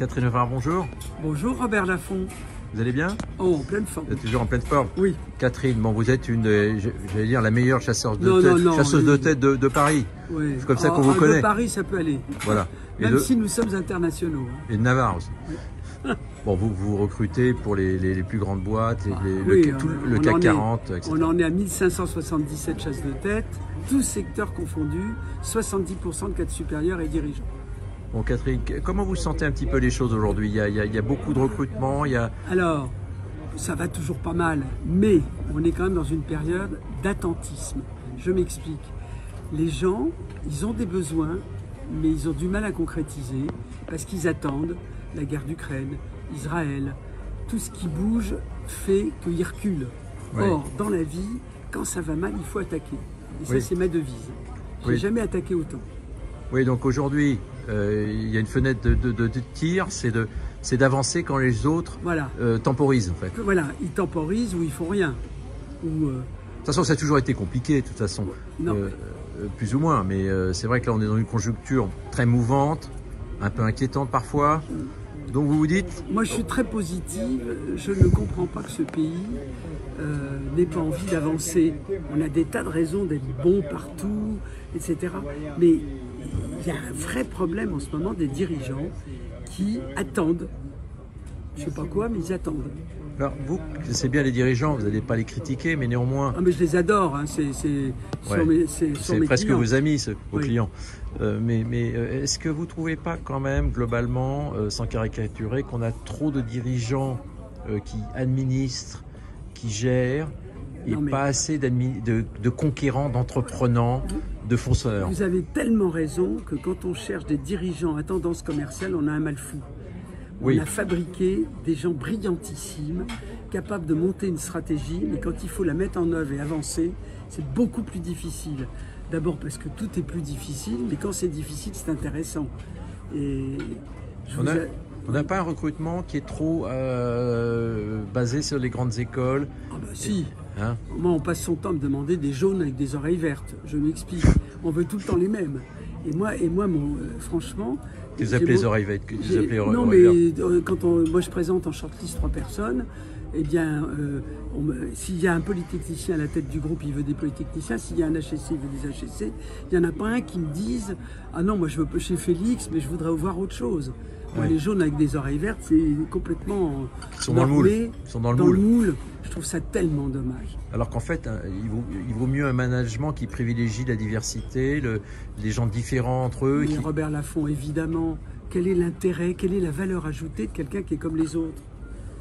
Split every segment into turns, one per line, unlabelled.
Catherine Levard, bonjour.
Bonjour Robert Laffont.
Vous allez bien?
Oh, en pleine forme.
Vous êtes toujours en pleine forme?
Oui.
Catherine, bon, vous êtes j'allais dire, la meilleure chasseuse de tête de Paris.
Oui.
C'est comme ça qu'on vous connaît.
De Paris, ça peut aller.
Voilà.
Même si nous sommes internationaux.
Et de Navarre aussi. Oui. Bon, vous recrutez pour les plus grandes boîtes, le CAC 40, etc.
On en est à 1577 chasses de tête, tous secteurs confondus, 70% de cadres supérieurs et dirigeants.
Bon, Catherine, comment vous sentez un petit peu les choses aujourd'hui? Il y a beaucoup de recrutement,
Alors, ça va toujours pas mal, mais on est quand même dans une période d'attentisme. Je m'explique. Les gens, ils ont des besoins, mais ils ont du mal à concrétiser parce qu'ils attendent la guerre d'Ukraine, Israël. Tout ce qui bouge fait qu'ils reculent.
Ouais.
Or, dans la vie, quand ça va mal, il faut attaquer. Et ça, c'est ma devise. Je n'ai jamais attaqué autant.
Oui, donc aujourd'hui, il y a une fenêtre de tir, c'est d'avancer quand les autres temporisent en fait.
Voilà, ils temporisent ou ils font rien. De
toute façon, ça a toujours été compliqué, de toute façon, plus ou moins. Mais c'est vrai que là, on est dans une conjoncture très mouvante, un peu inquiétante parfois. Donc vous vous dites...
Moi, je suis très positive. Je ne comprends pas que ce pays n'ait pas envie d'avancer. On a des tas de raisons d'être bon partout, etc. Mais il y a un vrai problème en ce moment des dirigeants qui attendent. Je ne sais pas quoi, mais ils attendent.
Alors vous, c'est bien les dirigeants, vous n'allez pas les critiquer, mais néanmoins...
Ah, mais je les adore, hein. C'est
presque
clients.
vos amis, vos clients. Mais est-ce que vous ne trouvez pas quand même, globalement, sans caricaturer, qu'on a trop de dirigeants qui administrent, qui gèrent, et pas assez de conquérants, d'entreprenants, de fonceurs?
Vous avez tellement raison que quand on cherche des dirigeants à tendance commerciale, on a un mal fou. On a fabriqué des gens brillantissimes, capables de monter une stratégie, mais quand il faut la mettre en œuvre et avancer, c'est beaucoup plus difficile. D'abord parce que tout est plus difficile, mais quand c'est difficile, c'est intéressant. Et
on n'a pas un recrutement qui est trop basé sur les grandes écoles?
Ah bah si.
Hein?
Moi, on passe son temps à me demander des jaunes avec des oreilles vertes. Je m'explique. On veut tout le temps les mêmes. Et moi, franchement...
Vous appelez les oreilles vertes?
Non, mais quand moi je présente en shortlist 3 personnes, eh bien, s'il y a un polytechnicien à la tête du groupe, il veut des polytechniciens. S'il y a un HEC, il veut des HEC. Il n'y en a pas un qui me dise « Ah non, moi je veux chez Félix, mais je voudrais voir autre chose. » Moi, les jaunes avec des oreilles vertes, c'est complètement...
Ils sont dans le moule. Ils sont dans le moule.
Je trouve ça tellement dommage.
Alors qu'en fait, il vaut mieux un management qui privilégie la diversité, les gens différents entre eux.
Mais Robert Laffont, évidemment, quel est l'intérêt, quelle est la valeur ajoutée de quelqu'un qui est comme les autres?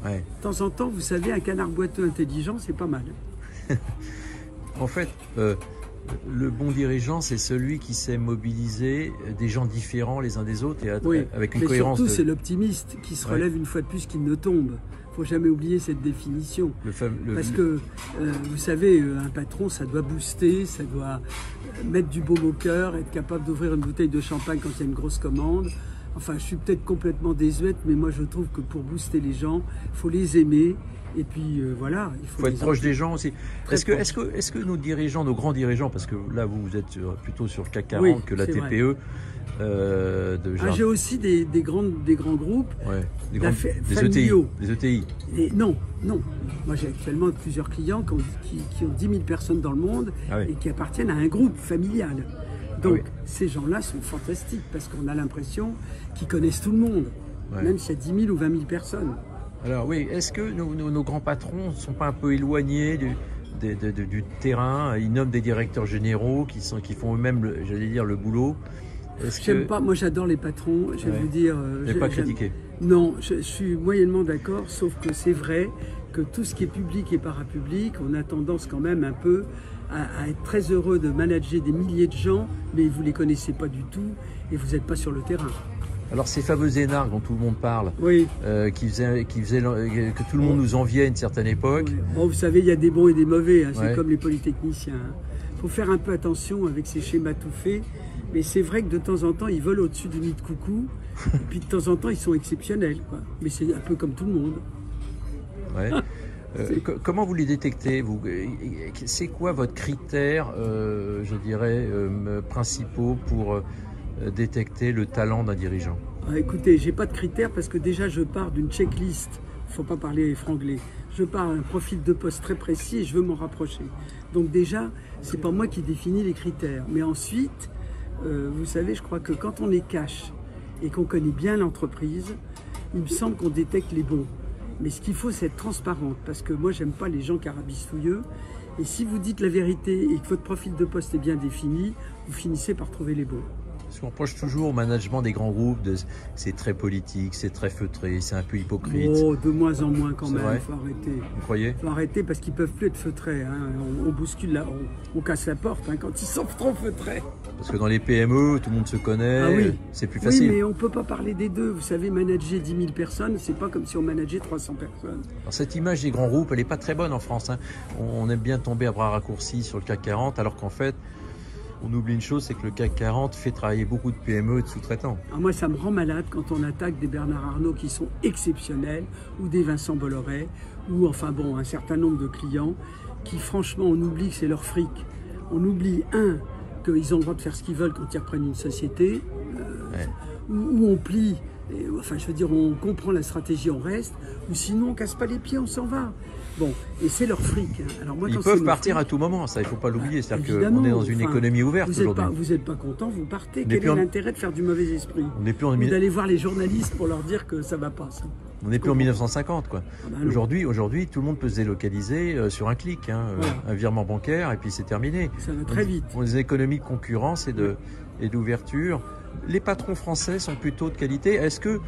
De temps en temps, vous savez, un canard boiteux intelligent, c'est pas mal.
En fait, le bon dirigeant, c'est celui qui sait mobiliser des gens différents les uns des autres et avec une cohérence.
Surtout, c'est l'optimiste qui se relève une fois de plus qu'il ne tombe. Il ne faut jamais oublier cette définition. Parce que, vous savez, un patron, ça doit booster, ça doit mettre du baume au cœur, être capable d'ouvrir une bouteille de champagne quand il y a une grosse commande. Enfin, je suis peut-être complètement désuète, mais moi, je trouve que pour booster les gens, il faut les aimer. Et puis voilà, il faut
être proche des gens aussi. Est-ce que nos dirigeants, nos grands dirigeants, parce que là vous êtes plutôt sur le CAC 40 que la TPE,
j'ai aussi des grands groupes,
des ETI.
Et non. Moi j'ai actuellement plusieurs clients qui ont 10 000 personnes dans le monde et qui appartiennent à un groupe familial. Donc ces gens-là sont fantastiques parce qu'on a l'impression qu'ils connaissent tout le monde, même s'il y a 10 000 ou 20 000 personnes.
Alors oui, est-ce que nos grands patrons ne sont pas un peu éloignés du terrain? Ils nomment des directeurs généraux qui font eux-mêmes, j'allais dire, le boulot.
J'aime pas, moi j'adore les patrons, je vais vous dire...
Je n'ai pas critiqué.
Non, je suis moyennement d'accord, sauf que c'est vrai que tout ce qui est public et parapublic, on a tendance quand même un peu à être très heureux de manager des milliers de gens, mais vous ne les connaissez pas du tout et vous n'êtes pas sur le terrain.
Alors ces fameux énarques dont tout le monde parle, qui faisaient que tout le monde nous enviait à une certaine époque.
Bon, vous savez, il y a des bons et des mauvais, hein, c'est comme les polytechniciens. Il faut faire un peu attention avec ces schémas tout faits, mais c'est vrai que de temps en temps, ils volent au-dessus du nid de coucou, et puis de temps en temps, ils sont exceptionnels, quoi. Mais c'est un peu comme tout le monde.
Comment vous les détectez? C'est quoi votre critère, je dirais, principaux pour détecter le talent d'un dirigeant?
Écoutez, j'ai pas de critères parce que déjà je pars d'une checklist, il ne faut pas parler franglais. Je pars d'un profil de poste très précis et je veux m'en rapprocher. Donc déjà, c'est pas moi qui définis les critères. Mais ensuite, vous savez, je crois que quand on est cash et qu'on connaît bien l'entreprise, il me semble qu'on détecte les bons. Mais ce qu'il faut, c'est être transparente, parce que moi, j'aime pas les gens carabistouilleux. Et si vous dites la vérité et que votre profil de poste est bien défini, vous finissez par trouver les bons.
Parce qu'on reproche toujours au management des grands groupes, c'est très politique, c'est très feutré, c'est un peu hypocrite.
Oh, de moins en moins quand même, il faut arrêter.
Vous croyez?
Il faut arrêter parce qu'ils ne peuvent plus être feutrés. Hein. On bouscule, on casse la porte hein, quand ils sont trop feutrés.
Parce que dans les PME, tout le monde se connaît,
ah oui.
C'est plus facile.
Oui, mais on ne peut pas parler des deux. Vous savez, manager 10 000 personnes, c'est pas comme si on manageait 300 personnes.
Alors, cette image des grands groupes, elle n'est pas très bonne en France. Hein. On aime bien tomber à bras raccourcis sur le CAC 40, alors qu'en fait, on oublie une chose, c'est que le CAC 40 fait travailler beaucoup de PME et de sous-traitants.
Moi, ça me rend malade quand on attaque des Bernard Arnault qui sont exceptionnels, ou des Vincent Bolloré, ou enfin bon, un certain nombre de clients qui, franchement, on oublie que c'est leur fric. On oublie, qu'ils ont le droit de faire ce qu'ils veulent quand ils reprennent une société, où on plie, enfin je veux dire, on comprend la stratégie, on reste, ou sinon on casse pas les pieds, on s'en va. Bon, et c'est leur fric. Hein. Alors moi,
ils peuvent partir à tout moment, ça il ne faut pas l'oublier, c'est-à-dire qu'on est dans une économie ouverte aujourd'hui.
Vous n'êtes pas content, vous partez, quel est l'intérêt de faire du mauvais esprit? Ou d'aller voir les journalistes pour leur dire que ça ne va pas. Ça.
On n'est plus en 1950 quoi. Aujourd'hui, tout le monde peut se délocaliser sur un clic, hein, voilà. Un virement bancaire et puis c'est terminé.
Ça va très vite.
On a des économies de concurrence et d'ouverture. Les patrons français sont plutôt de qualité. Est-ce que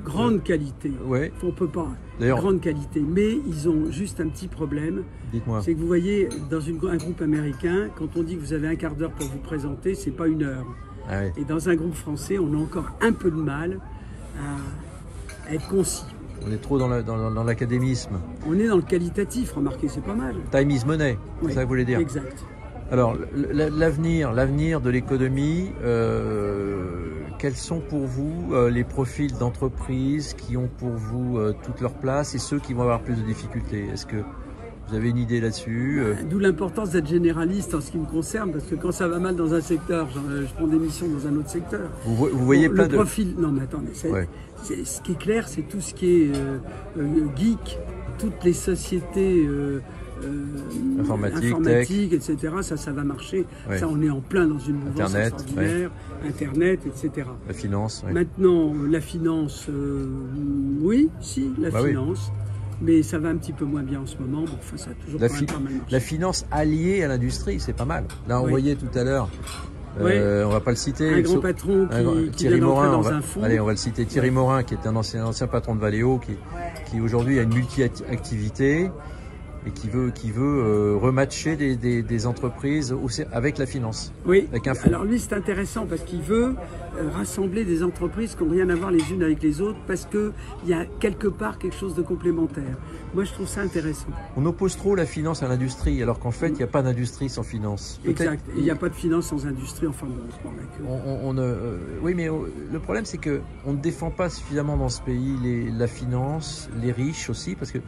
grande qualité.
Ouais.
On peut pas. Grande qualité. Mais ils ont juste un petit problème.
Dites-moi.
C'est que vous voyez, dans un groupe américain, quand on dit que vous avez un quart d'heure pour vous présenter, c'est pas une heure.
Ah ouais.
Et dans un groupe français, on a encore un peu de mal à être concis.
On est trop dans l'académisme.
On est dans le qualitatif, remarquez, c'est pas mal.
Time is money, c'est ça que vous voulez dire.
Exact.
Alors, l'avenir de l'économie, quels sont pour vous les profils d'entreprises qui ont pour vous toute leur place et ceux qui vont avoir plus de difficultés? Est-ce que vous avez une idée là-dessus?
D'où l'importance d'être généraliste en ce qui me concerne, parce que quand ça va mal dans un secteur, je prends des missions dans un autre secteur.
Vous voyez plein de...
profil... Non, mais attendez, ce qui est clair, c'est tout ce qui est geek, toutes les sociétés... informatique, etc. Ça va marcher. Ouais. Ça, on est en plein dans une mouvance extraordinaire. Ouais. Internet, etc.
La finance. Ouais.
Maintenant, la finance, oui, la finance. Oui. Mais ça va un petit peu moins bien en ce moment. Bon, enfin, ça a toujours pas mal marché.
La finance alliée à l'industrie, c'est pas mal. Là, on voyait tout à l'heure. On va pas le citer.
Un grand patron qui vient d'entrer dans un fonds.
Allez, on va le citer. Thierry Morin, qui est un ancien patron de Valeo, qui aujourd'hui a une multi-activité et qui veut rematcher des entreprises avec la finance.
Oui, avec un fonds. Alors lui c'est intéressant parce qu'il veut rassembler des entreprises qui n'ont rien à voir les unes avec les autres parce qu'il y a quelque part quelque chose de complémentaire. Moi je trouve ça intéressant.
On oppose trop la finance à l'industrie alors qu'en fait il n'y a pas d'industrie sans finance.
Exact, il n'y a pas de finance sans industrie, enfin bon.
Oui mais le problème c'est qu'on ne défend pas suffisamment dans ce pays la finance, les riches aussi parce que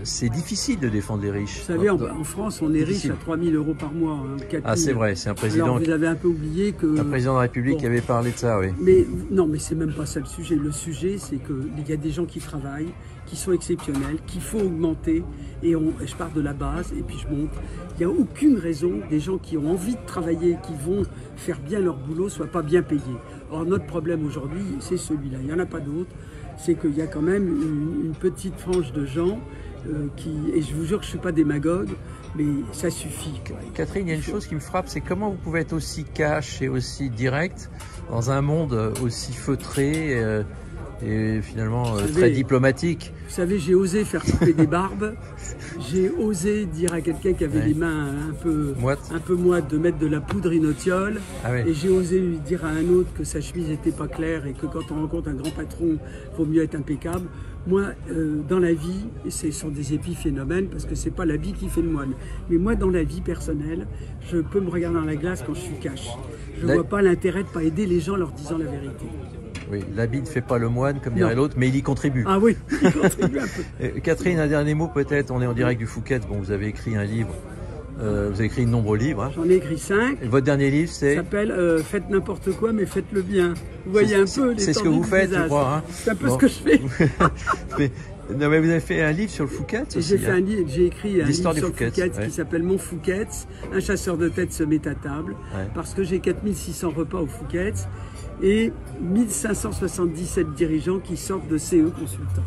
c'est difficile de défendre les riches.
Vous savez, en France, on est riche à 3 000 € par mois. Hein,
ah, c'est vrai, c'est un président.
Alors, vous avez un peu oublié que.
Un président de la République qui avait parlé de ça, oui.
Mais non, mais c'est même pas ça le sujet. Le sujet, c'est qu'il y a des gens qui travaillent, qui sont exceptionnels, qu'il faut augmenter. Et je pars de la base et puis je monte. Il n'y a aucune raison des gens qui ont envie de travailler, qui vont faire bien leur boulot, ne soient pas bien payés. Or, notre problème aujourd'hui, c'est celui-là. Il n'y en a pas d'autre. C'est qu'il y a quand même une petite frange de gens et je vous jure que je ne suis pas démagogue, mais ça suffit.
Catherine, il y a une chose qui me frappe, c'est comment vous pouvez être aussi cash et aussi direct dans un monde aussi feutré et finalement très diplomatique.
Vous savez, j'ai osé faire couper des barbes, j'ai osé dire à quelqu'un qui avait les mains un peu moites de mettre de la poudre inotiole, et j'ai osé lui dire à un autre que sa chemise n'était pas claire et que quand on rencontre un grand patron, il vaut mieux être impeccable. Moi, dans la vie, ce sont des épiphénomènes parce que c'est pas l'habit qui fait le moine. Mais moi, dans la vie personnelle, je peux me regarder dans la glace quand je suis cash. Je vois pas l'intérêt de pas aider les gens en leur disant la vérité.
Oui, l'habit ne fait pas le moine, comme dirait l'autre, mais il y contribue.
Ah oui, il contribue un peu.
Catherine, un dernier mot peut-être, on est en direct du Fouquet, bon, vous avez écrit un livre Vous avez écrit de nombreux livres. Hein.
J'en ai écrit 5.
Et votre dernier livre, c'est...
Ça s'appelle Faites n'importe quoi, mais faites-le bien. Vous voyez un peu les
c'est ce que vous faites, je crois. Hein.
C'est un peu ce que je fais.
Non, mais vous avez fait un livre sur le Fouquet's aussi.
J'ai écrit un livre sur le Fouquet's
ouais.
qui s'appelle Mon Fouquet's, un chasseur de tête se met à table, ouais. Parce que j'ai 4600 repas au Fouquet's et 1577 dirigeants qui sortent de CE Consultants.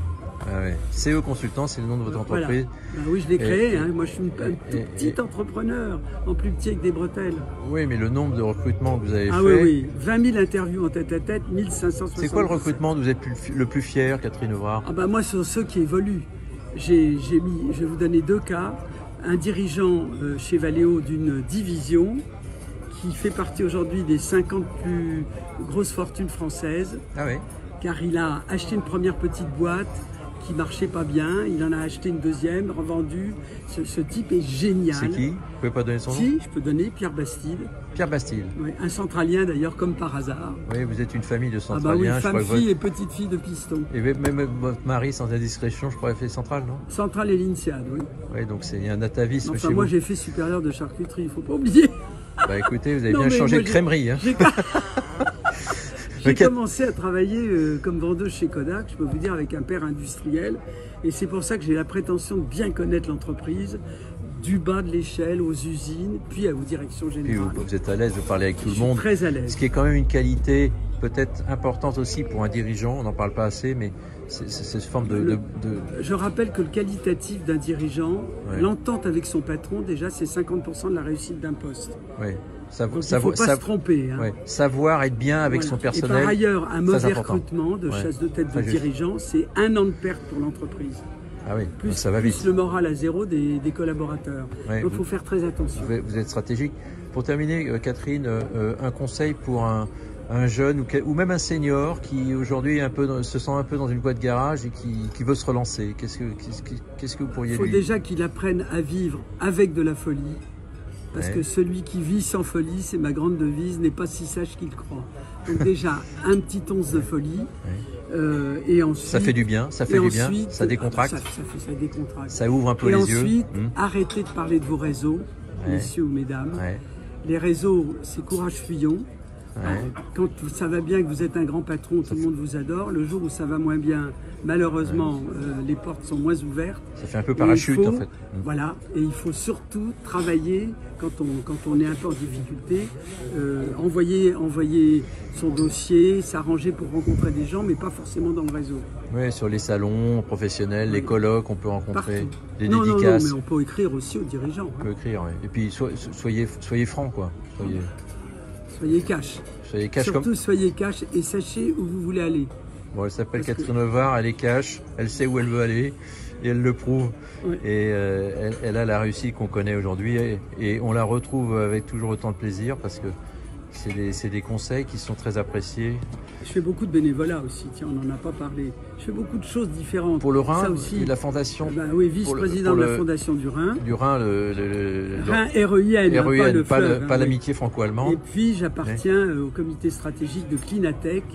Ah ouais. CE Consultant, c'est le nom de votre entreprise.
Voilà. Ben oui, je l'ai créé. Moi, je suis un tout petit entrepreneur, en plus petit avec des bretelles.
Oui, mais le nombre de recrutements que vous avez fait...
Oui. 20 000 interviews en tête-à-tête, 1560.
C'est quoi le recrutement dont vous êtes le plus fier, Catherine Ouvrard?
Moi, ce sont ceux qui évoluent. Je vais vous donner 2 cas. Un dirigeant chez Valeo d'une division qui fait partie aujourd'hui des 50 plus grosses fortunes françaises.
Ah oui.
Car il a acheté une première petite boîte qui marchait pas bien, il en a acheté une deuxième, revendu. Ce type est génial.
C'est qui? Vous pouvez pas donner son nom?
Si, je peux donner, Pierre Bastide.
Pierre Bastide.
Oui, un centralien d'ailleurs, comme par hasard.
Oui, vous êtes une famille de centraliens.
Oui, femme, fille et petite fille de piston.
Et même votre mari, sans indiscrétion, je crois, a fait Centrale, non?
Centrale et l'INSEAD, oui.
Oui, donc il y a un atavisme chez
moi,
vous.
j'ai fait supérieur de charcuterie, il ne faut pas oublier.
Bah écoutez, vous avez bien changé de crèmerie. Hein.
J'ai commencé à travailler comme vendeuse chez Kodak, je peux vous dire, avec un père industriel. Et c'est pour ça que j'ai la prétention de bien connaître l'entreprise, du bas de l'échelle aux usines, puis aux directions générales.
Puis vous êtes à l'aise de parler avec tout le monde.
Très à l'aise.
Ce qui est quand même une qualité peut-être importante aussi pour un dirigeant, on n'en parle pas assez, mais c'est cette forme de...
Je rappelle que le qualitatif d'un dirigeant, l'entente avec son patron, déjà, c'est 50% de la réussite d'un poste.
Oui.
Il ne faut pas se tromper. Hein.
Ouais. Savoir être bien avec son personnel.
Et par ailleurs, un mauvais recrutement de chasse de tête de dirigeants, c'est 1 an de perte pour l'entreprise.
Ah oui,
plus,
ça va vite.
Plus le moral à zéro des collaborateurs. Donc il faut faire très attention.
Vous êtes stratégique. Pour terminer, Catherine, un conseil pour un jeune ou même un senior qui aujourd'hui se sent un peu dans une voie de garage et qui veut se relancer. Qu'est-ce que vous pourriez lui dire?
Il faut déjà qu'il apprenne à vivre avec de la folie. Parce que celui qui vit sans folie, c'est ma grande devise, n'est pas si sage qu'il croit. Donc déjà, un petit once de folie. Et ensuite,
ça fait du bien, ça décontracte.
Ça décontracte.
Ça ouvre un peu les yeux.
Et ensuite, arrêtez de parler de vos réseaux, messieurs ou mesdames. Les réseaux, c'est courage fuyons. Quand ça va bien, que vous êtes un grand patron, tout le monde vous adore. Le jour où ça va moins bien, malheureusement, les portes sont moins ouvertes.
Ça fait un peu parachute en fait.
Voilà, et il faut surtout travailler quand on est un peu en difficulté, envoyer son dossier, s'arranger pour rencontrer des gens, mais pas forcément dans le réseau.
Oui, sur les salons professionnels, les colloques, on peut rencontrer des
dédicaces. Non, mais on peut écrire aussi aux dirigeants.
On peut écrire, oui. Et puis soyez franc, quoi.
Soyez cash. Surtout soyez cash et sachez où vous voulez aller.
Bon, elle s'appelle Catherine Ouvrard, elle est cash, elle sait où elle veut aller et elle le prouve. Et elle a la réussite qu'on connaît aujourd'hui et on la retrouve avec toujours autant de plaisir parce que c'est des conseils qui sont très appréciés.
Je fais beaucoup de bénévolat aussi, tiens, on n'en a pas parlé. Je fais beaucoup de choses différentes.
Pour le Rhin, ça aussi, la fondation.
Oui, vice-président de la fondation du Rhin.
Du Rhin,
Rhin REIN,
pas l'amitié franco-allemande.
Et puis j'appartiens au comité stratégique de Clinatech,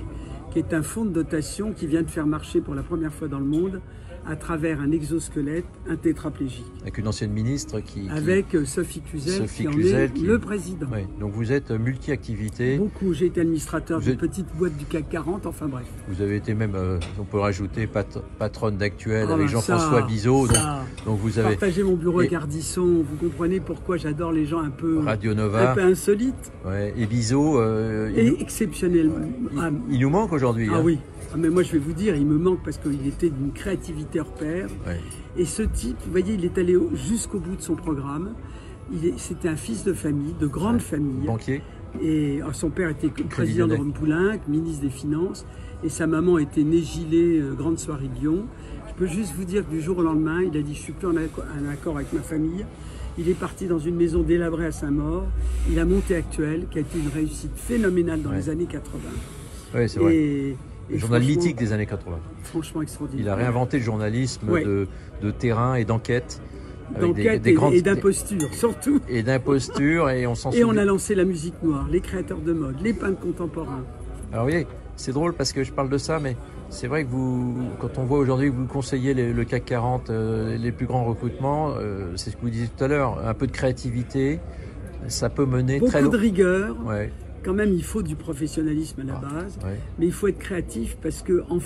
qui est un fonds de dotation qui vient de faire marcher pour la première fois dans le monde à travers un exosquelette, un tétraplégique.
Avec une ancienne ministre
Avec Sophie Cluzel, qui en est le président.
Oui. Donc vous êtes multi-activité.
Beaucoup. J'ai été administrateur d'une petite boîte du CAC 40, enfin bref.
Vous avez été même, on peut rajouter, patronne d'Actuel avec Jean-François Bizot. Donc vous avez
partagé mon bureau avec Ardisson. Vous comprenez pourquoi j'adore les gens un peu
Radio Nova,
un peu insolites.
Ouais. Et Bizot,
exceptionnellement.
Il nous manque aujourd'hui.
Ah oui. Mais moi, je vais vous dire, il me manque parce qu'il était d'une créativité hors pair. Et ce type, vous voyez, il est allé jusqu'au bout de son programme. C'était un fils de famille, de grande famille.
Banquier.
Et son père était président de Rhône-Poulenc, ministre des Finances. Et sa maman était née Gilet, grande soirée de Lyon. Je peux juste vous dire que du jour au lendemain, il a dit « je suis plus en accord avec ma famille ». Il est parti dans une maison délabrée à Saint-Maur. Il a monté Actuel, qui a été une réussite phénoménale dans les années 80.
Oui, c'est vrai. Le journal mythique des années 80.
Franchement extraordinaire.
Il a réinventé le journalisme de terrain et d'enquête.
D'enquête et d'imposture, surtout.
Et d'imposture, et on s'en souvient.
Et on a lancé la musique noire, les créateurs de mode, les peintres contemporains.
Alors oui, c'est drôle parce que je parle de ça, mais C'est vrai que quand on voit aujourd'hui que vous conseillez le CAC 40, les plus grands recrutements, c'est ce que vous disiez tout à l'heure, un peu de créativité, ça peut mener très loin.
Beaucoup de rigueur.
Ouais.
Quand même, il faut du professionnalisme à la base, mais il faut être créatif parce que en